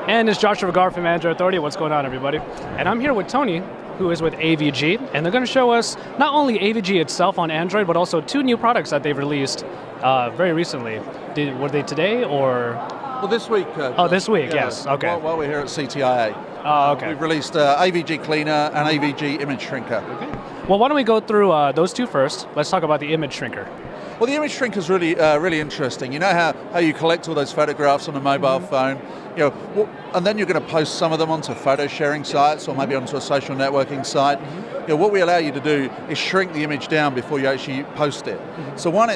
And it's Joshua Vergara from Android Authority. What's going on, everybody? And I'm here with Tony, who is with AVG, and they're going to show us not only AVG itself on Android, but also two new products that they've released very recently. Were they today, or? Well, this week. This week, yeah, yes, okay. While we're here at CTIA. Oh, okay. We've released AVG Cleaner and AVG Image Shrinker. Okay. Well, why don't we go through those two first? Let's talk about the Image Shrinker. Well, the Image Shrinker is really interesting. You know how you collect all those photographs on a mobile phone, and then you're going to post some of them onto photo sharing sites or maybe onto a social networking site. What we allow you to do is shrink the image down before you actually post it. So one,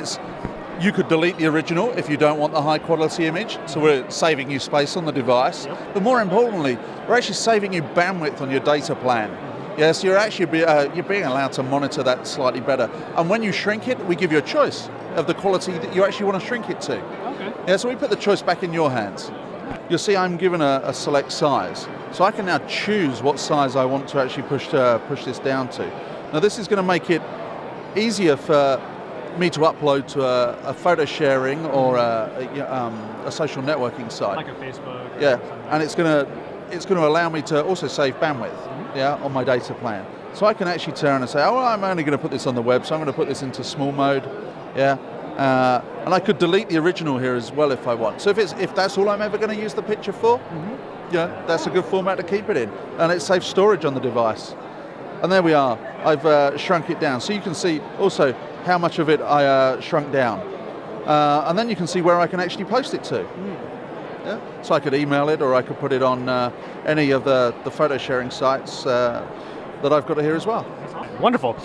you could delete the original if you don't want the high quality image, so we're saving you space on the device. But more importantly, we're actually saving you bandwidth on your data plan. Yes, you're actually you're being allowed to monitor that slightly better. And when you shrink it, we give you a choice of the quality that you actually want to shrink it to. Okay. Yeah, so we put the choice back in your hands. You'll see I'm given a select size. So I can now choose what size I want to actually push this down to. Now this is going to make it easier for me to upload to a photo sharing or a social networking site. Like a Facebook. Yeah, and it's going to allow me to also save bandwidth. Yeah, on my data plan. So I can actually turn and say, oh, well, I'm only going to put this on the web, so I'm going to put this into small mode. Yeah, and I could delete the original here as well if I want. So if that's all I'm ever going to use the picture for, yeah, that's a good format to keep it in, and it saves storage on the device. And there we are. I've shrunk it down, so you can see also how much of it I shrunk down, and then you can see where I can actually post it to. Yeah. So I could email it, or I could put it on any of the photo sharing sites that I've got here as well. Wonderful.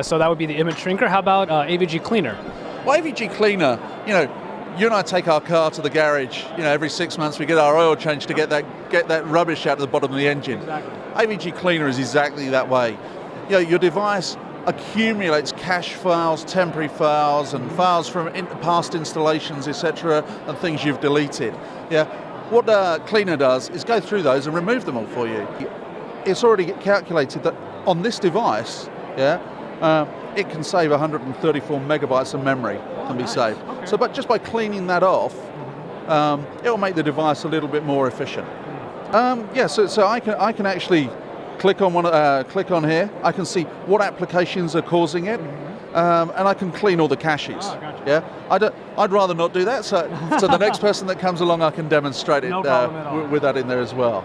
So that would be the Image Shrinker. How about AVG Cleaner? Well, AVG Cleaner, you and I take our car to the garage. Every 6 months we get our oil changed to get that rubbish out of the bottom of the engine. Exactly. AVG Cleaner is exactly that way. Your device accumulates cache files, temporary files, and files from past installations, etc., and things you've deleted. Yeah, what Cleaner does is go through those and remove them all for you. It's already calculated that on this device, it can save 134 megabytes of memory can be saved. Okay. So, but just by cleaning that off, it will make the device a little bit more efficient. So I can actually click on here. I can see what applications are causing it, and I can clean all the caches. Oh, gotcha. Yeah, I'd rather not do that. So the next person that comes along, I can demonstrate it No problem at all. with that in there as well.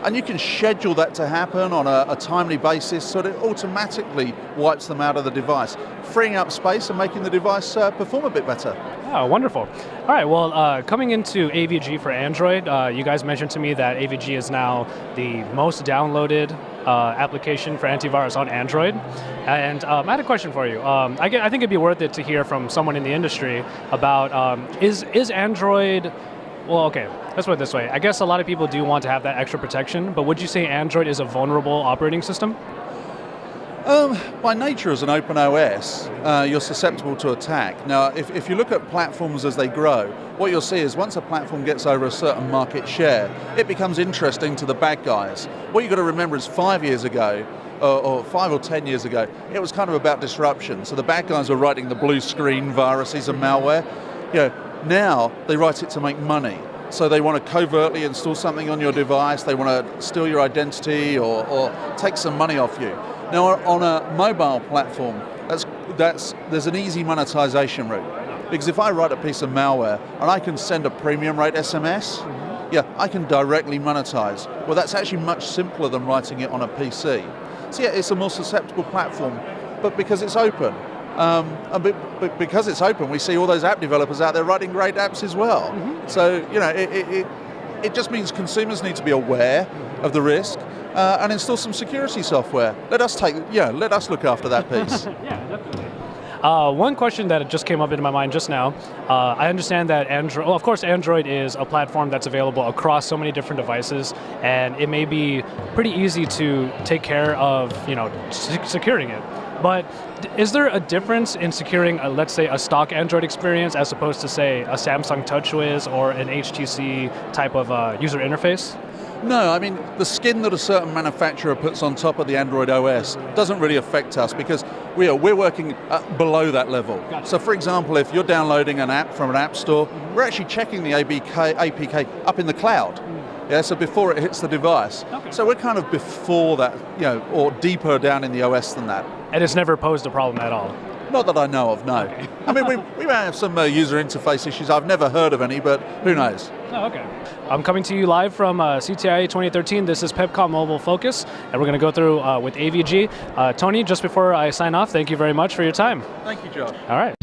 And you can schedule that to happen on a timely basis, so that it automatically wipes them out of the device, freeing up space and making the device perform a bit better. Oh, wonderful. All right, well, coming into AVG for Android, you guys mentioned to me that AVG is now the most downloaded application for antivirus on Android. And I had a question for you. I think it'd be worth it to hear from someone in the industry about, is Android... Well, okay, let's put it this way. I guess a lot of people do want to have that extra protection, but would you say Android is a vulnerable operating system? By nature, as an open OS, you're susceptible to attack. Now, if you look at platforms as they grow, what you'll see is once a platform gets over a certain market share, it becomes interesting to the bad guys. What you've got to remember is 5 years ago, or 5 or 10 years ago, it was kind of about disruption. So the bad guys were writing the blue screen viruses and malware. Now they write it to make money. So they want to covertly install something on your device, they want to steal your identity or take some money off you. Now on a mobile platform, there's an easy monetization route. Because if I write a piece of malware and I can send a premium rate SMS, I can directly monetize. Well, that's actually much simpler than writing it on a PC. So it's a more susceptible platform, but because it's open. But because it's open, we see all those app developers out there writing great apps as well. So it just means consumers need to be aware of the risk and install some security software. Let us look after that piece. Yeah, definitely. One question that just came up into my mind just now, I understand that Android, well, of course Android is a platform that's available across so many different devices, and it may be pretty easy to take care of, securing it. But is there a difference in securing, let's say, a stock Android experience as opposed to, say, a Samsung TouchWiz or an HTC type of user interface? No, I mean, the skin that a certain manufacturer puts on top of the Android OS doesn't really affect us because we're working below that level. Gotcha. So for example, if you're downloading an app from an app store, we're actually checking the APK up in the cloud. Yeah, so before it hits the device. Okay. So we're kind of before that, or deeper down in the OS than that. And it's never posed a problem at all. Not that I know of, no. Okay. I mean, we may have some user interface issues. I've never heard of any, but who knows? Oh, okay. I'm coming to you live from CTIA 2013. This is PepCom Mobile Focus, and we're going to go through with AVG. Tony, just before I sign off, thank you very much for your time. Thank you, Josh. All right.